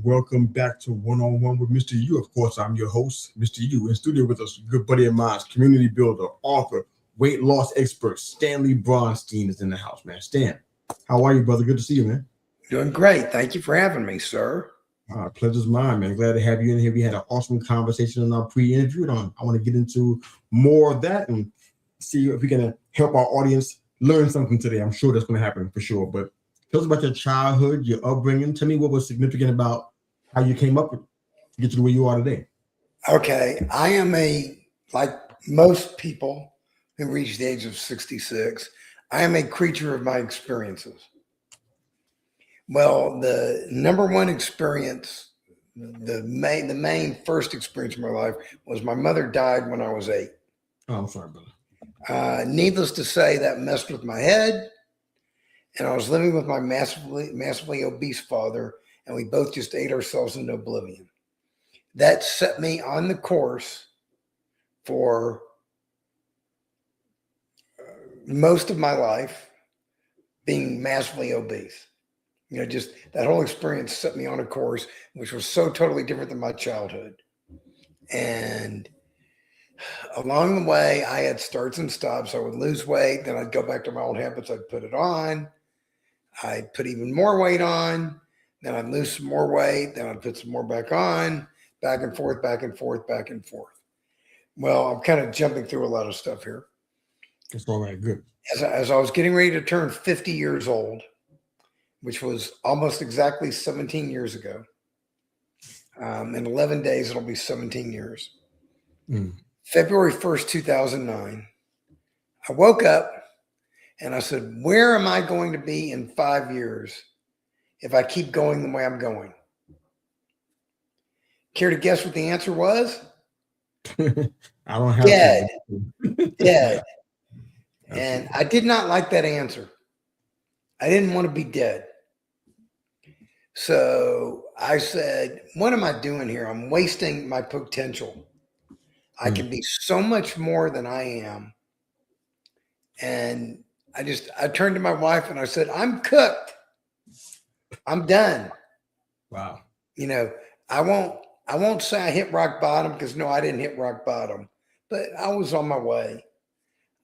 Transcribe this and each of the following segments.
welcome back to One on One with Mr. U. Of course, I'm your host, Mr. U. In studio with us, a good buddy of mine, community builder, author, weight loss expert, Stanley Bronstein is in the house, man. Stan, how are you, brother? Good to see you, man. Doing great. Thank you for having me, sir. Pleasure's mine, man. Glad to have you in here. We had an awesome conversation in our pre-interview, and I want to get into more of that and see if we can help our audience learn something today. I'm sure that's going to happen for sure. But tell us about your childhood, your upbringing. Tell me what was significant about how you came up to get to the way you are today. Okay. I am like most people who reach the age of 66, I am a creature of my experiences. Well, the number one experience, the main first experience of my life was my mother died when I was 8. Oh, I'm sorry, brother. Needless to say, that messed with my head. And I was living with my massively obese father, and we both just ate ourselves into oblivion. That set me on the course for most of my life being massively obese. You know, just that whole experience set me on a course, which was so totally different than my childhood. And along the way, I had starts and stops. I would lose weight, then I'd go back to my old habits. I'd put it on. I'd put even more weight on. Then I'd lose some more weight. Then I'd put some more back on. Back and forth, back and forth, back and forth. Well, I'm kind of jumping through a lot of stuff here. It's all right. Good. As I was getting ready to turn 50 years old, which was almost exactly 17 years ago. In 11 days, it'll be 17 years. February 1st, 2009, I woke up and I said, where am I going to be in 5 years if I keep going the way I'm going? Care to guess what the answer was? I don't have dead. Dead. And I did not like that answer. I didn't want to be dead. So I said, what am I doing here? I'm wasting my potential. I can be so much more than I am. And I turned to my wife and I said, I'm cooked. I'm done. Wow. You know, I won't say I hit rock bottom, because no, I didn't hit rock bottom, but I was on my way.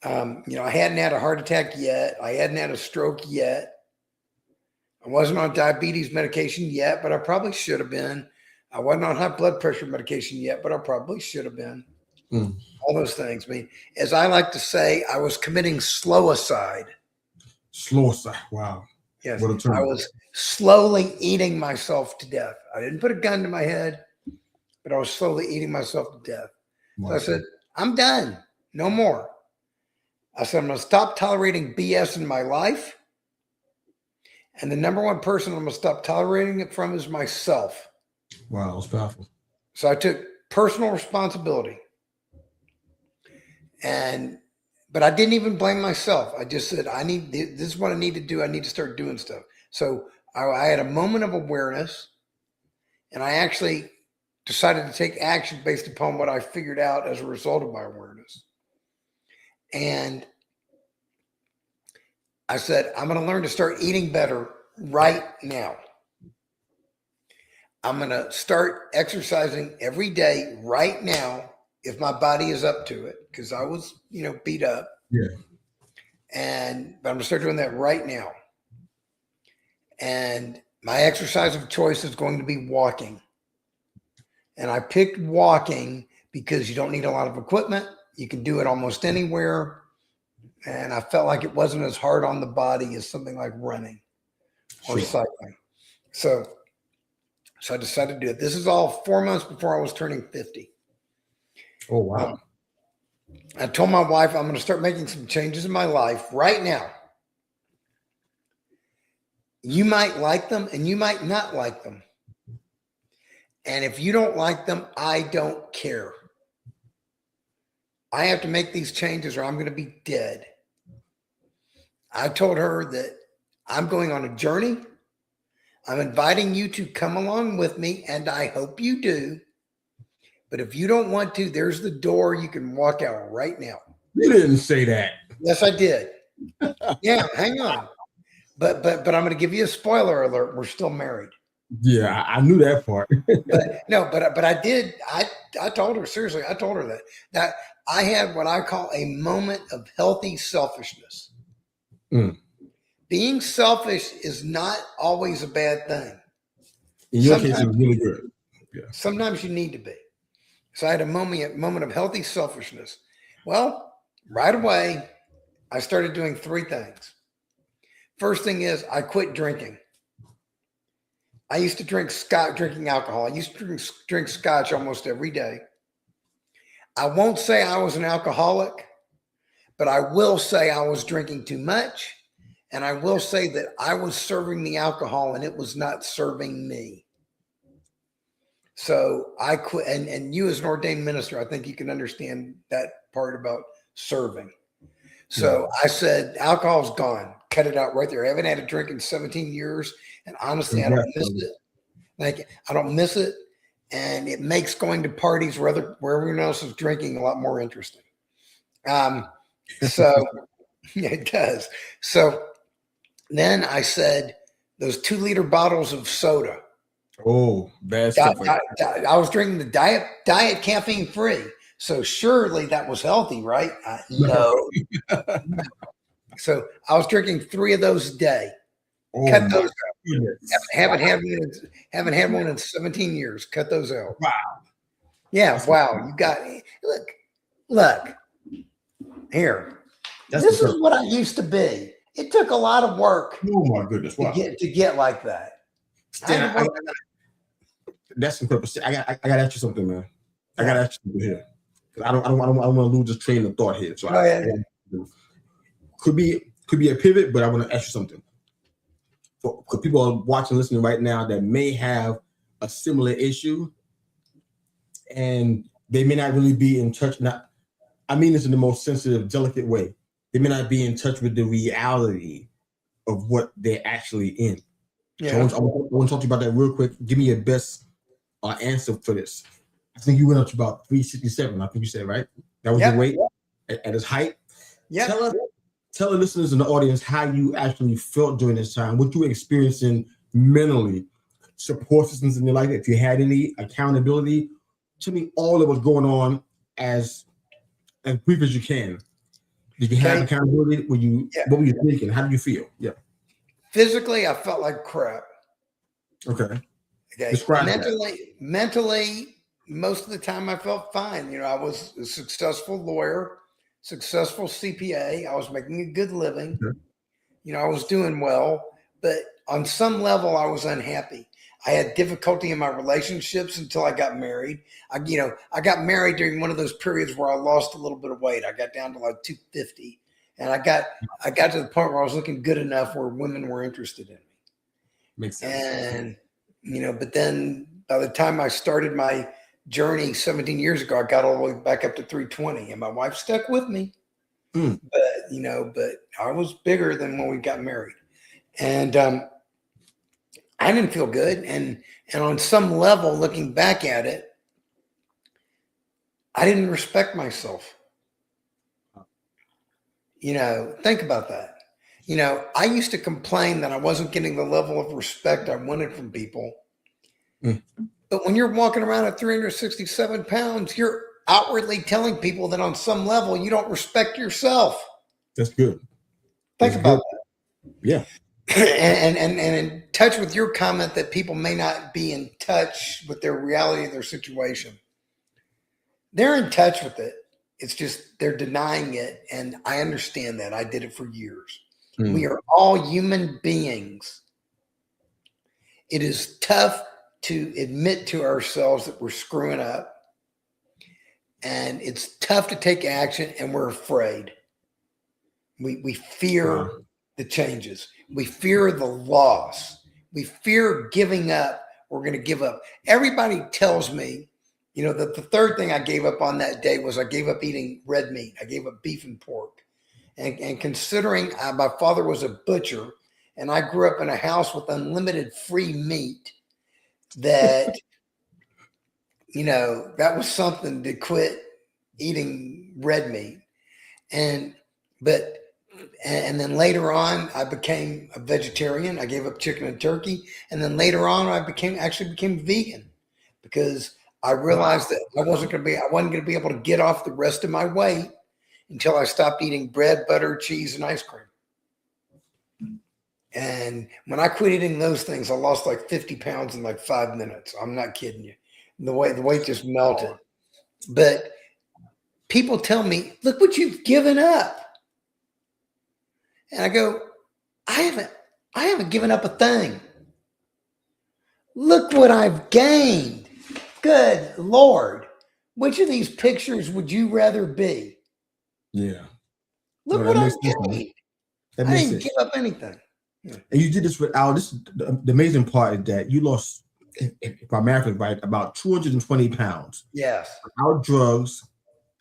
You know, I hadn't had a heart attack yet. I hadn't had a stroke yet. I wasn't on diabetes medication yet, but I probably should have been. I wasn't on high blood pressure medication yet, but I probably should have been. All those things. I mean, as I like to say, I was committing slow-acide. Slow-acide. Wow. Yes. I was slowly eating myself to death. I didn't put a gun to my head, but I was slowly eating myself to death. Wow. So I said, I'm done. No more. I said, I'm going to stop tolerating BS in my life. And the number one person I'm going to stop tolerating it from is myself. Wow, that's powerful. So I took personal responsibility. But I didn't even blame myself. I just said, this is what I need to do. I need to start doing stuff. So I had a moment of awareness, and I actually decided to take action based upon what I figured out as a result of my awareness. And I said, I'm going to learn to start eating better right now. I'm going to start exercising every day right now if my body is up to it, because I was, you know, beat up. Yeah. But I'm going to start doing that right now. And my exercise of choice is going to be walking. And I picked walking because you don't need a lot of equipment. You can do it almost anywhere. And I felt like it wasn't as hard on the body as something like running or cycling. So I decided to do it. This is all 4 months before I was turning 50. Oh, wow. I told my wife I'm going to start making some changes in my life right now. You might like them and you might not like them. And if you don't like them, I don't care. I have to make these changes or I'm going to be dead. I told her that I'm going on a journey. I'm inviting you to come along with me, and I hope you do. But if you don't want to, there's the door. You can walk out right now. You didn't say that. Yes, I did. Yeah, hang on. But I'm going to give you a spoiler alert. We're still married. Yeah, I knew that part. But no, but I did. I told her seriously. I told her that I had what I call a moment of healthy selfishness. Mm. Being selfish is not always a bad thing. In your case, it Sometimes, was really good. Yeah. sometimes you need to be. So I had a moment of healthy selfishness. Well, right away, I started doing three things. First thing is I quit drinking. I used to drinking alcohol. I used to drink scotch almost every day. I won't say I was an alcoholic, but I will say I was drinking too much. And I will say that I was serving the alcohol and it was not serving me. So I quit. And you, as an ordained minister, I think you can understand that part about serving. So I said, alcohol's gone. Cut it out right there. I haven't had a drink in 17 years. And honestly, I don't miss it. Like, I don't miss it. And it makes going to parties where everyone else is drinking a lot more interesting. So yeah, it does. So then I said, those 2-liter bottles of soda. Oh, bad stuff. I was drinking the diet caffeine free. So surely that was healthy, right? No. So I was drinking 3 of those a day. Oh, Cut those out. goodness. Haven't had one in 17 years. Cut those out. Wow. Yeah, wow. You got look. Here. This is what I used to be. It took a lot of work. Oh my goodness! Wow. To get like that. Stan, that's incredible. I got to ask you something, man. I got to ask you something here. I don't want to lose this train of thought here. So could be a pivot, but I want to ask you something. For people are watching, listening right now that may have a similar issue, and they may not really be in touch. I mean this in the most sensitive, delicate way. They may not be in touch with the reality of what they're actually in. Yeah. So I want to talk to you about that real quick. Give me your best answer for this. I think you went up to about 367. I think you said, right? That was your weight at its height. Yeah. Tell the listeners in the audience how you actually felt during this time, what you were experiencing mentally, support systems in your life, if you had any accountability. Tell me all that was going on as brief as you can. Did you have accountability? What were you thinking? How did you feel? Yeah. Physically, I felt like crap. Okay. Describe mentally, most of the time I felt fine. I was a successful lawyer, successful CPA. I was making a good living. Okay. I was doing well, but on some level I was unhappy. I had difficulty in my relationships until I got married. I got married during one of those periods where I lost a little bit of weight. I got down to like 250. And I got to the point where I was looking good enough where women were interested in me. Makes sense. And, but then by the time I started my journey 17 years ago, I got all the way back up to 320 and my wife stuck with me. But I was bigger than when we got married. And I didn't feel good. And on some level, looking back at it, I didn't respect myself. Think about that. I used to complain that I wasn't getting the level of respect I wanted from people. But when you're walking around at 367 pounds, you're outwardly telling people that on some level you don't respect yourself. That's good. Think about that. Yeah. And in touch with your comment that people may not be in touch with their reality of their situation. They're in touch with it. It's just they're denying it. And I understand that. I did it for years. We are all human beings. It is tough to admit to ourselves that we're screwing up. And it's tough to take action, and we're afraid. We fear the changes. We fear the loss. We fear giving up. We're going to give up. Everybody tells me, that the third thing I gave up on that day was I gave up eating red meat. I gave up beef and pork. And considering my father was a butcher and I grew up in a house with unlimited free meat, that, that was something to quit eating red meat. But and then later on, I became a vegetarian. I gave up chicken and turkey. And then later on, I actually became vegan because I realized that I wasn't going to be able to get off the rest of my weight until I stopped eating bread, butter, cheese, and ice cream. And when I quit eating those things, I lost like 50 pounds in like 5 minutes. I'm not kidding you. The weight just melted. But people tell me, look what you've given up. And I go, I haven't given up a thing. Look what I've gained. Good Lord. Which of these pictures would you rather be? Yeah. Look what I've gained. I didn't give up anything. Yeah. And you did this without this. The amazing part is that you lost, if my math is right, about 220 pounds. Yes. Without drugs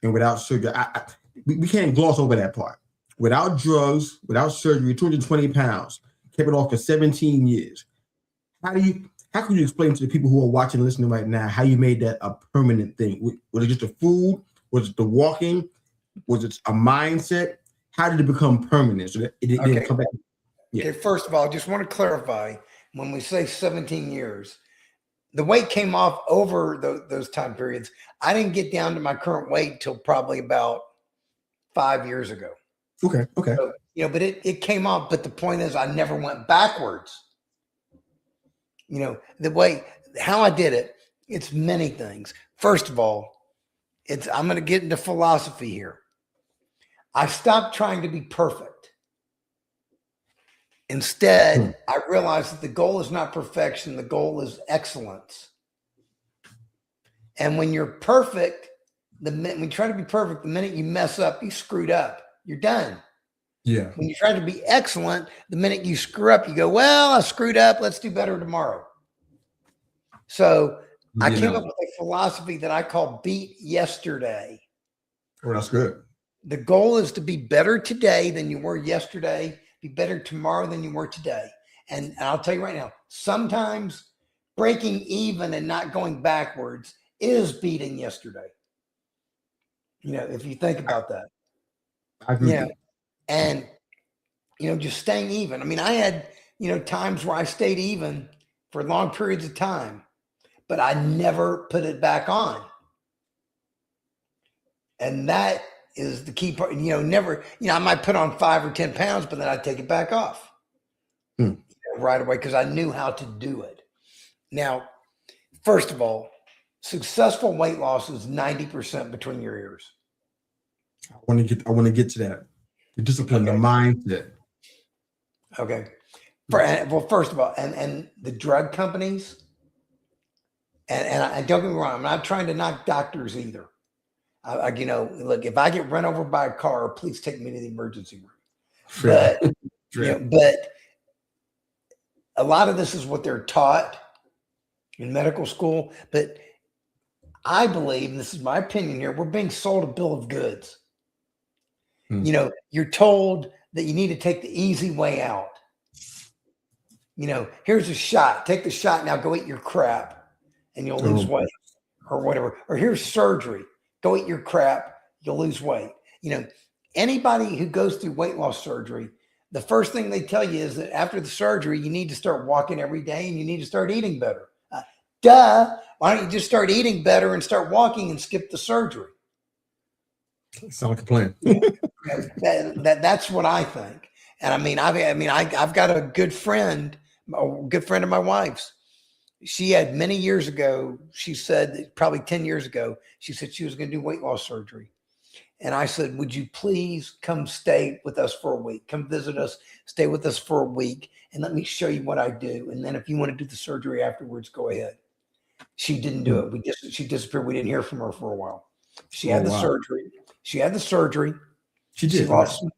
and without surgery. We can't gloss over that part. Without drugs, without surgery, 220 pounds. Kept it off for 17 years. How can you explain to the people who are watching and listening right now how you made that a permanent thing? Was it just the food? Was it the walking? Was it a mindset? How did it become permanent so that it didn't come back? Yeah. Okay, first of all, I just want to clarify, when we say 17 years, the weight came off over those time periods. I didn't get down to my current weight till probably about 5 years ago. Okay. So, but it came off. But the point is, I never went backwards. The way, how I did it, it's many things. First of all, I'm going to get into philosophy here. I stopped trying to be perfect. Instead, I realized that the goal is not perfection. The goal is excellence. And when you're perfect, when you try to be perfect, the minute you mess up, you screwed up. You're done. Yeah. When you try to be excellent, the minute you screw up, you go, well, I screwed up. Let's do better tomorrow. So I came up with a philosophy that I call beat yesterday. Oh, that's good. The goal is to be better today than you were yesterday. Be better tomorrow than you were today. And I'll tell you right now, sometimes breaking even and not going backwards is beating yesterday. If you think about that. I agree. And, just staying even. I mean, I had, times where I stayed even for long periods of time, but I never put it back on. And that is the key part. Never, I might put on 5 or 10 pounds, but then I'd take it back off right away because I knew how to do it. Now, first of all, successful weight loss is 90% between your ears. I want to get to that. The discipline, the mindset. Okay. Well, first of all, and the drug companies, and don't get me wrong, I'm not trying to knock doctors either. Look, if I get run over by a car, please take me to the emergency room. But a lot of this is what they're taught in medical school. But I believe, and this is my opinion here, we're being sold a bill of goods. You're told that you need to take the easy way out. Here's a shot. Take the shot now. Go eat your crap, and you'll lose weight, or whatever. Or here's surgery. Go eat your crap. You'll lose weight. Anybody who goes through weight loss surgery, the first thing they tell you is that after the surgery, you need to start walking every day and you need to start eating better. Duh. Why don't you just start eating better and start walking and skip the surgery? Sounds like a plan. That's what I think. And I've got a good friend of my wife's. She had many years ago, she said that probably 10 years ago, she said she was going to do weight loss surgery. And I said, would you please come stay with us for a week? Come visit us, stay with us for a week, and let me show you what I do. And then if you want to do the surgery afterwards, go ahead. She didn't do it. She disappeared. We didn't hear from her for a while. She had the surgery. She had the surgery. She did.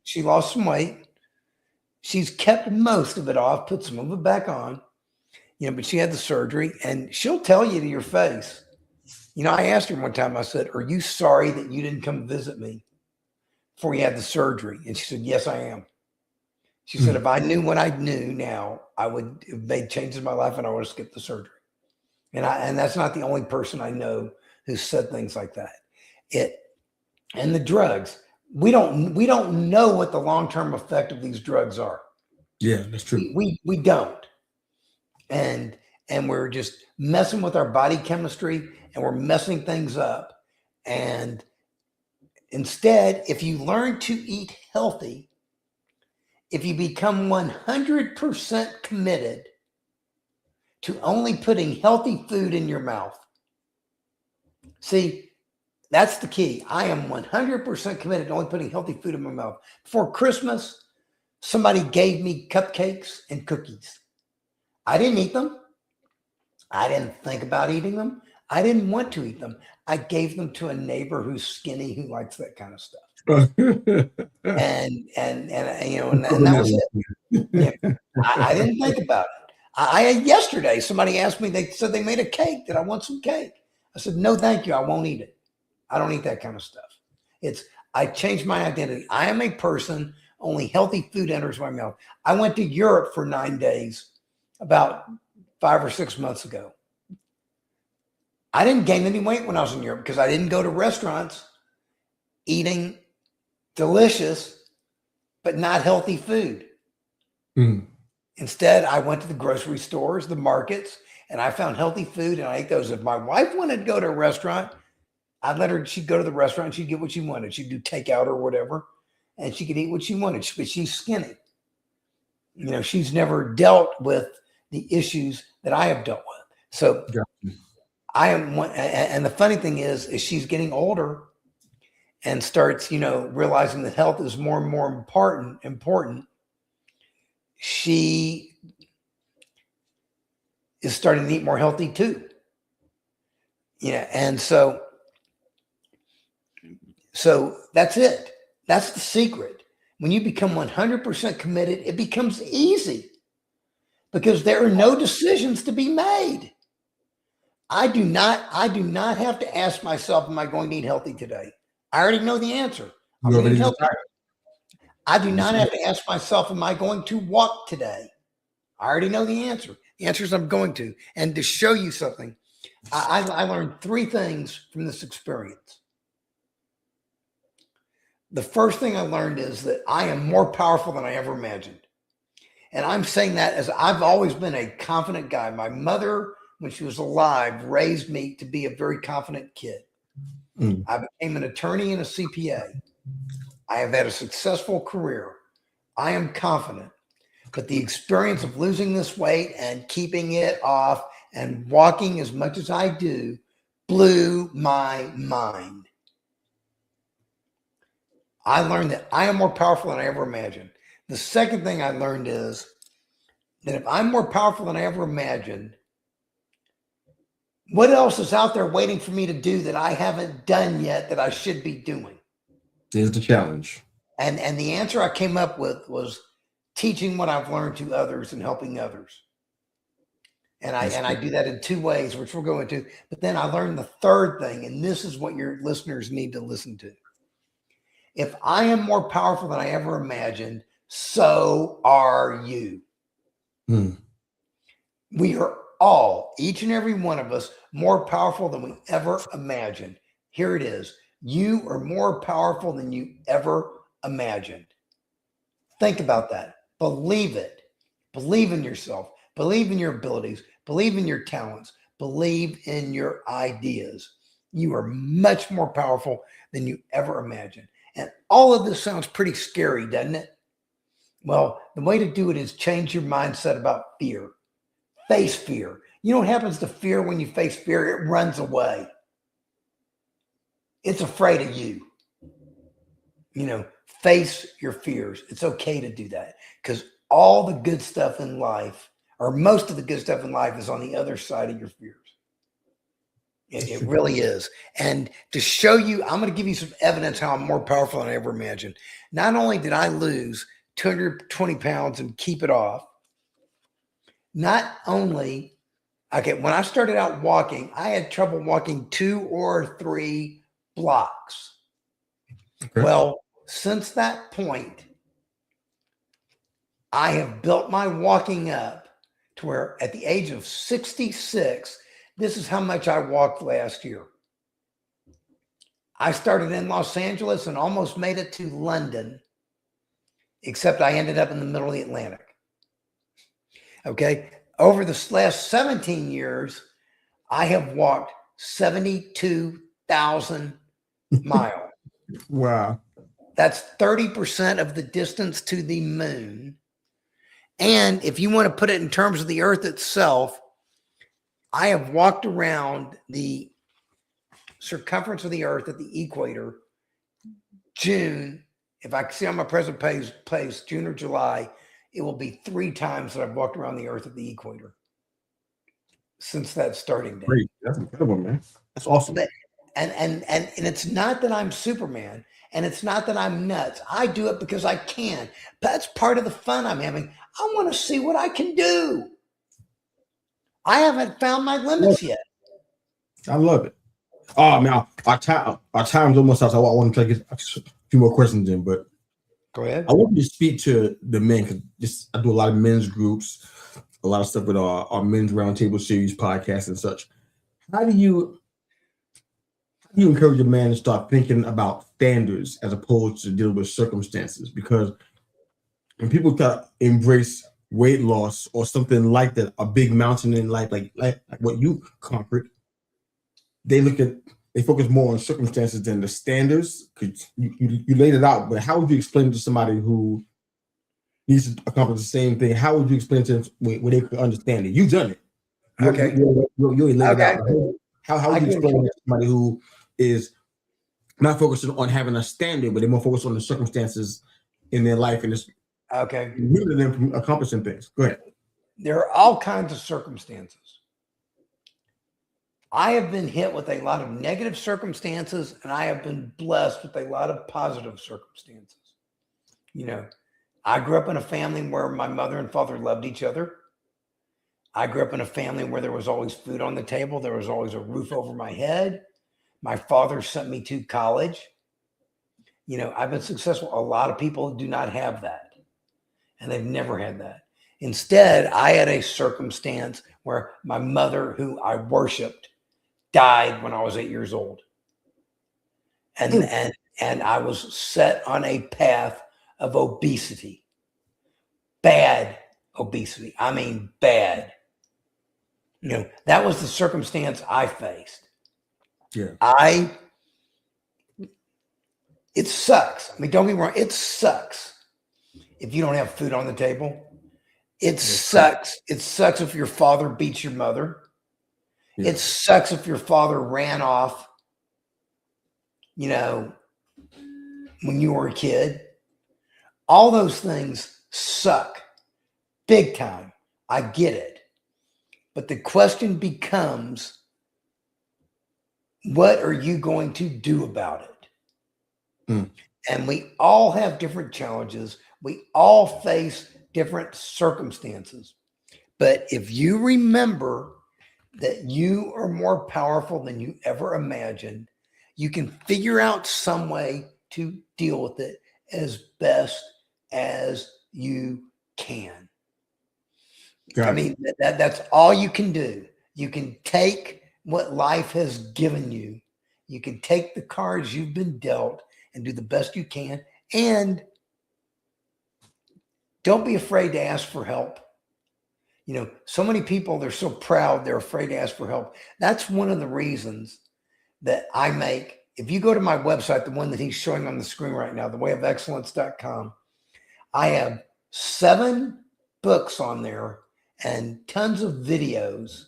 She lost some weight. She's kept most of it off, put some of it back on. But she had the surgery, and she'll tell you to your face. I asked her one time, I said, are you sorry that you didn't come visit me before you had the surgery? And she said, yes, I am. She said, if I knew what I knew now, I would have made changes in my life and I would have skipped the surgery. And that's not the only person I know who said things like that. And the drugs, we don't know what the long-term effect of these drugs are. Yeah, that's true. We don't. And we're just messing with our body chemistry, and we're messing things up. And instead, if you learn to eat healthy, if you become 100% committed to only putting healthy food in your mouth, see, that's the key. I am 100% committed to only putting healthy food in my mouth. Before Christmas, somebody gave me cupcakes and cookies. I didn't eat them. I didn't think about eating them. I didn't want to eat them. I gave them to a neighbor who's skinny, who likes that kind of stuff. and that was it. Yeah. I didn't think about it. I yesterday, somebody asked me, they said they made a cake. Did I want some cake? I said, no, thank you. I won't eat it. I don't eat that kind of stuff. I changed my identity. I am a person, only healthy food enters my mouth. I went to Europe for 9 days about 5 or 6 months ago. I didn't gain any weight when I was in Europe because I didn't go to restaurants eating delicious but not healthy food. Mm. Instead, I went to the grocery stores, the markets, and I found healthy food, and I ate those. If my wife wanted to go to a restaurant, I'd let her, she'd go to the restaurant, and she'd get what she wanted. She'd do takeout or whatever, and she could eat what she wanted, but she's skinny. She's never dealt with the issues that I have dealt with. So I am one, and the funny thing is she's getting older and starts, realizing that health is more and more important. She is starting to eat more healthy too. And so that's it. That's the secret. When you become 100% committed, it becomes easy because there are no decisions to be made. I do not have to ask myself, am I going to eat healthy today? I already know the answer. I'm going to eat healthy. I do not have to ask myself, am I going to walk today? I already know the answer. The answer is I'm going to. And to show you something, I learned 3 things from this experience. The first thing I learned is that I am more powerful than I ever imagined. And I'm saying that as I've always been a confident guy. My mother, when she was alive, raised me to be a very confident kid. Mm. I became an attorney and a CPA. I have had a successful career. I am confident. But the experience of losing this weight and keeping it off and walking as much as I do blew my mind. I learned that I am more powerful than I ever imagined. The second thing I learned is that if I'm more powerful than I ever imagined, what else is out there waiting for me to do that I haven't done yet that I should be doing? Here's the challenge. And the answer I came up with was teaching what I've learned to others and helping others. And I do that in 2 ways, which we'll go into. But then I learned the third thing, and this is what your listeners need to listen to. If I am more powerful than I ever imagined, so are you. Hmm. We are all, each and every one of us, more powerful than we ever imagined. Here it is. You are more powerful than you ever imagined. Think about that. Believe it. Believe in yourself. Believe in your abilities. Believe in your talents. Believe in your ideas. You are much more powerful than you ever imagined. And all of this sounds pretty scary, doesn't it? Well, the way to do it is change your mindset about fear. Face fear. You know what happens to fear when you face fear? It runs away. It's afraid of you. Face your fears. It's okay to do that because all the good stuff in life, or most of the good stuff in life, is on the other side of your fears. It really is. And to show you, I'm going to give you some evidence how I'm more powerful than I ever imagined. Not only did I lose 220 pounds and keep it off, not only, when I started out walking, I had trouble walking 2 or 3 blocks. Okay. Well, since that point, I have built my walking up to where at the age of 66, this is how much I walked last year. I started in Los Angeles and almost made it to London, except I ended up in the middle of the Atlantic. Okay. Over the last 17 years, I have walked 72,000 miles. Wow. That's 30% of the distance to the moon. And if you want to put it in terms of the earth itself, I have walked around the circumference of the earth at the equator. June, if I see on my present place, June or July, it will be 3 times that I've walked around the earth at the equator since that starting date. Great. That's incredible, man. That's awesome. And it's not that I'm Superman, and it's not that I'm nuts. I do it because I can. That's part of the fun I'm having. I want to see what I can do. I haven't found my limits yet. I love it. Oh man, our time's almost out. So I want to try to get a few more questions in, but Go ahead. I want you to speak to the men because I do a lot of men's groups, a lot of stuff with our men's roundtable series, podcasts, and such. How do you encourage a man to start thinking about standards as opposed to dealing with circumstances? Because when people embrace weight loss or something like that, a big mountain in life, like what you conquered, they focus more on circumstances than the standards. Because you laid it out, but how would you explain it to somebody who needs to accomplish the same thing? How would you explain to them where they could understand it? You've done it. Okay. You laid it Okay. out. How would you explain it to somebody who is not focusing on having a standard, but they're more focused on the circumstances in their life and it's hindering them from accomplishing things? Go ahead. There are all kinds of circumstances. I have been hit with a lot of negative circumstances, and I have been blessed with a lot of positive circumstances. You know, I grew up in a family where my mother and father loved each other. I grew up in a family where there was always food on the table. There was always a roof over my head. My father sent me to college. You know, I've been successful. A lot of people do not have that, and they've never had that. Instead, I had a circumstance where my mother, who I worshiped, died when I was 8 years old. And I was set on a path of obesity. Bad obesity. I mean, bad. You know, that was the circumstance I faced. Yeah. It sucks. I mean, don't get me wrong, it sucks if you don't have food on the table. It sucks. It sucks if your father beats your mother. Yeah. It sucks if your father ran off, you know, when you were a kid. All those things suck big time. I get it. But the question becomes, what are you going to do about it? And we all have different challenges. We all face different circumstances. But if you remember that you are more powerful than you ever imagined, you can figure out some way to deal with it as best as you can. I mean, that's all you can do. You can take what life has given you. You can take the cards you've been dealt and do the best you can. And don't be afraid to ask for help. You know, so many people, they're so proud, they're afraid to ask for help. That's one of the reasons that I make, if you go to my website, the one that he's showing on the screen right now, thewayofexcellence.com, I have 7 books on there and tons of videos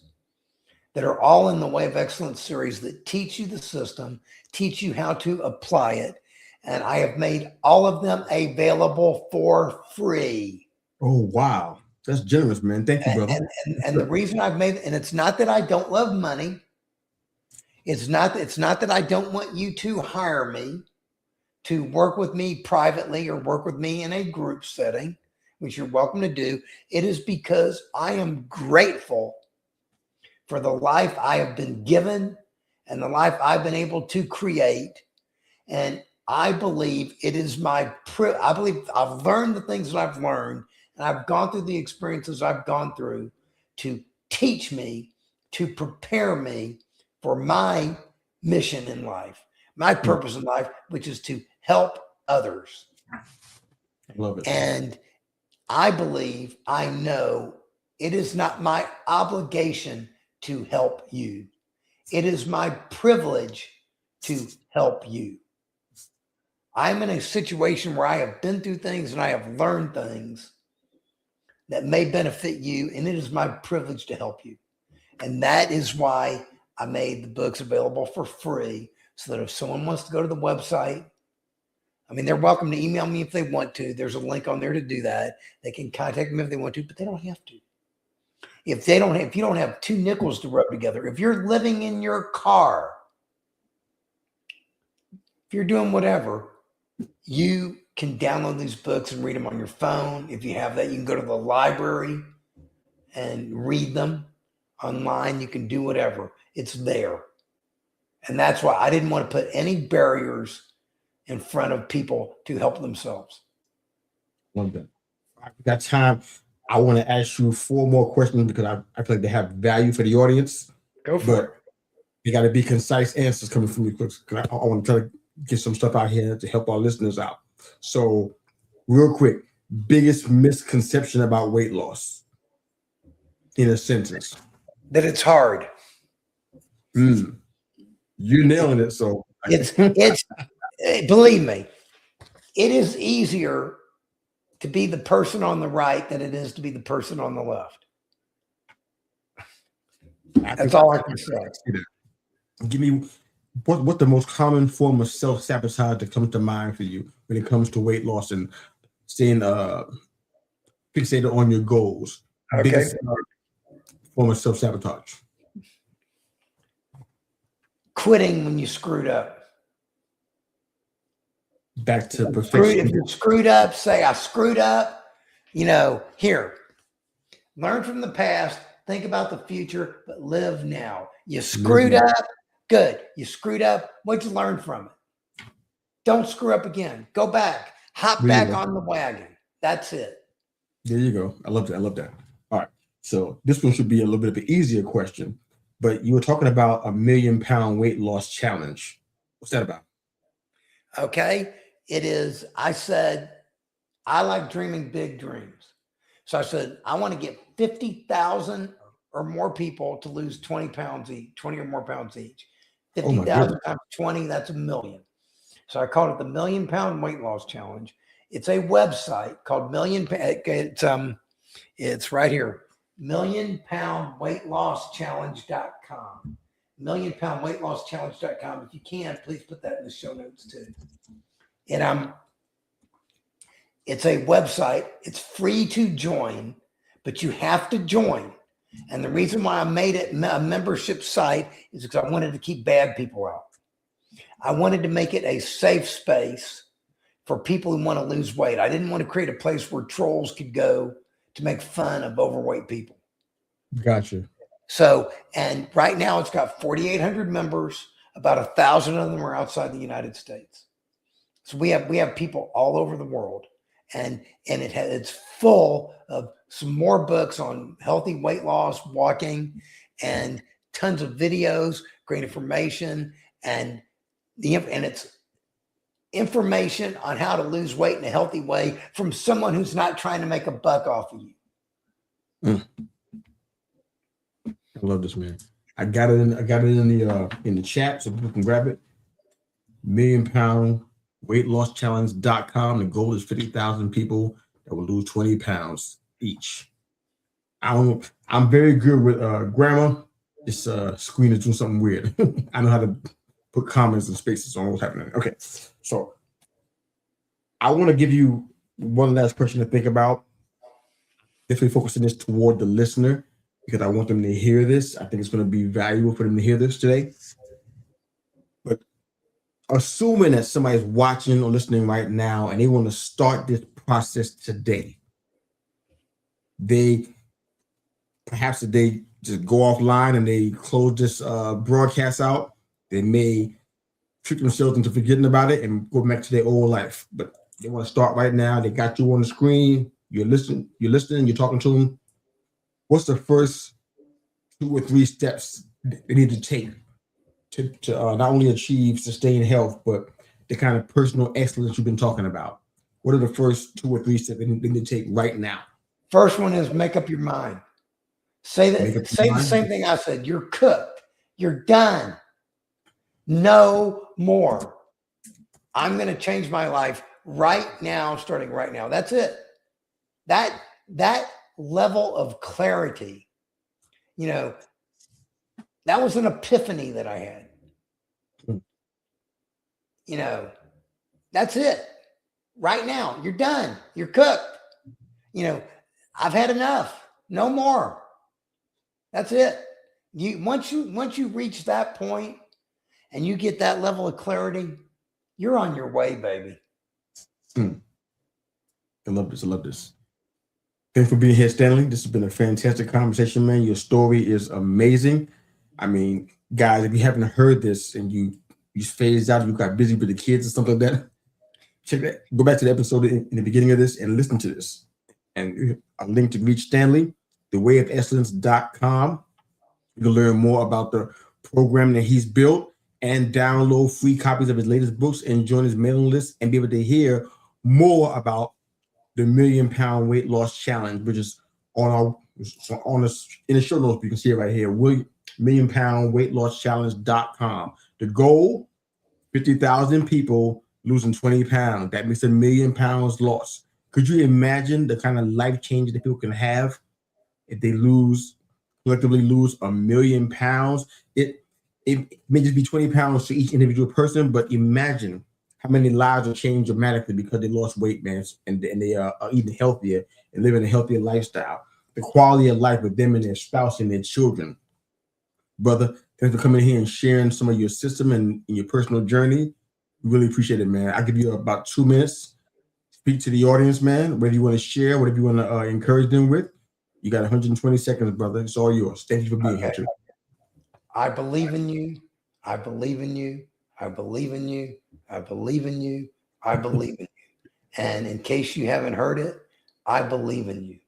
that are all in the Way of Excellence series that teach you the system, teach you how to apply it. And I have made all of them available for free. Oh, wow. That's generous, man. Thank you, brother. And the reason I've made it, and it's not that I don't love money. It's not that I don't want you to hire me to work with me privately or work with me in a group setting, which you're welcome to do. It is because I am grateful for the life I have been given and the life I've been able to create. And I believe it is I believe I've learned the things that I've learned, and I've gone through the experiences I've gone through to teach me, to prepare me for my mission in life. my purpose in life, which is to help others. I love it. And I believe, I know it is not my obligation to help you. It is my privilege to help you. I'm in a situation where I have been through things and I have learned things that may benefit you, and it is my privilege to help you. And that is why I made the books available for free, so that if someone wants to go to the website, I mean, they're welcome to email me if they want to. There's a link on there to do that. They can contact me if they want to, but they don't have to. If you don't have two nickels to rub together, if you're living in your car, if you're doing whatever, you can download these books and read them on your phone. If you have that, you can go to the library and read them online. You can do whatever. It's there. And that's why I didn't want to put any barriers in front of people to help themselves. Love that. We got time. I want to ask you 4 more questions because I feel like they have value for the audience. Go for it. You got to be concise answers coming from you, because I want to try to get some stuff out here to help our listeners out. So, real quick, biggest misconception about weight loss in a sentence? That it's hard. You're nailing it. So it's believe me, it is easier to be the person on the right than it is to be the person on the left. That's all I can say. Give me what the most common form of self-sabotage that comes to mind for you when it comes to weight loss and staying fixated on your goals. Okay. Biggest form of self-sabotage. Quitting when you screwed up. Back to perfection. If you're screwed up, say I screwed up. Here, learn from the past, think about the future, but live now. You screwed up, good. You screwed up, what'd you learn from it? Don't screw up again. Go back, hop back on the wagon. That's it. There you go. I love that. All right. So this one should be a little bit of an easier question, but you were talking about a 1 million pound weight loss challenge. What's that about? Okay. It is, I said, I like dreaming big dreams. So I said, I want to get 50,000 or more people to lose 20 pounds each, 20 or more pounds each. 50,000 times 20, that's 1 million. So I called it the 1 million pound weight loss challenge. It's a website called it's right here, millionpoundweightloschallenge.com. millionpoundweightloschallenge.com. If you can, please put that in the show notes too. And it's a website. It's free to join, but you have to join. And the reason why I made it a membership site is because I wanted to keep bad people out. I wanted to make it a safe space for people who want to lose weight. I didn't want to create a place where trolls could go to make fun of overweight people. Gotcha. So, and right now it's got 4,800 members. About 1,000 of them are outside the United States. So we have people all over the world, and it's full of some more books on healthy weight loss, walking, and tons of videos, great information, and it's information on how to lose weight in a healthy way from someone who's not trying to make a buck off of you. I love this, man. I got it in the chat so people can grab it. 1 million pound weightloschallenge.com. The goal is 50,000 people that will lose 20 pounds each. I'm very good with grammar. This screen is doing something weird. I know how to put comments and spaces on what's happening. Okay, so I want to give you one last question to think about. Definitely focusing this toward the listener because I want them to hear this. I think it's going to be valuable for them to hear this today. But assuming that somebody's watching or listening right now and they want to start this process today, perhaps if they just go offline and they close this broadcast out, they may trick themselves into forgetting about it and go back to their old life. But they want to start right now. They got you on the screen. You're listening, you're talking to them. What's the first 2 or 3 steps they need to take to not only achieve sustained health, but the kind of personal excellence you've been talking about? What are the first 2 or 3 steps they need to take right now? First one is make up your mind. Say Make say up the your same mind. thing I said. You're cooked. You're done. No more. I'm going to change my life right now, starting right now. That's it. That level of clarity, you know, that was an epiphany that I had. You know, that's it. Right now, you're done. You're cooked. You know, I've had enough. No more. That's it. Once you reach that point and you get that level of clarity, you're on your way, baby. I love this. I love this. Thanks for being here, Stanley. This has been a fantastic conversation, man. Your story is amazing. I mean, guys, if you haven't heard this and you phased out, you got busy with the kids or something like that, check that. Go back to the episode in the beginning of this and listen to this. And a link to reach Stanley, thewayofexcellence.com. You can learn more about the program that he's built and download free copies of his latest books and join his mailing list and be able to hear more about the £1 Million Weight Loss Challenge, which is on us in the show notes. You can see it right here. $1,000,000weightloschallenge.com. The goal: 50,000 people losing 20 pounds. That makes £1 million lost. Could you imagine the kind of life change that people can have if they collectively lose £1 million? It may just be 20 pounds to each individual person, but imagine how many lives are changed dramatically because they lost weight, man, and they are eating healthier and living a healthier lifestyle. The quality of life with them and their spouse and their children. Brother, thanks for coming here and sharing some of your system and your personal journey. We really appreciate it, man. I'll give you about 2 minutes. Speak to the audience, man. Whether you want to share, whatever you want to encourage them with. You got 120 seconds, brother. It's all yours. Thank you for being here, too. I believe in you. I believe in you. I believe in you. I believe in you. I believe in you. And in case you haven't heard it, I believe in you.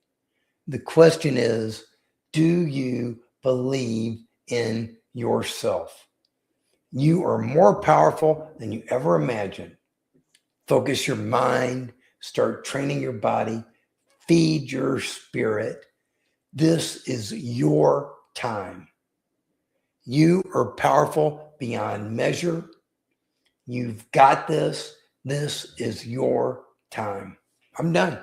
The question is, do you believe in yourself? You are more powerful than you ever imagined. Focus your mind, start training your body, feed your spirit. This is your time. You are powerful beyond measure. You've got this. This is your time. I'm done.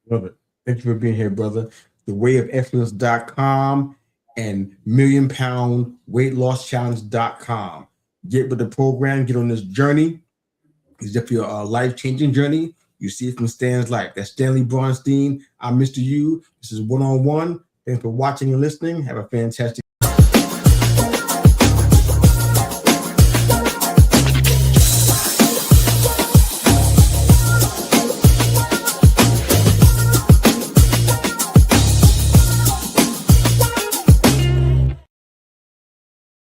Love it. Thank you for being here, brother. Thewayofexcellence.com and £1,000,000weightloschallenge.com. Get with the program. Get on this journey. It's definitely a life-changing journey. You see it from Stan's life. That's Stanley Bronstein. I'm Mr. U. This is One-on-One. Thanks for watching and listening. Have a fantastic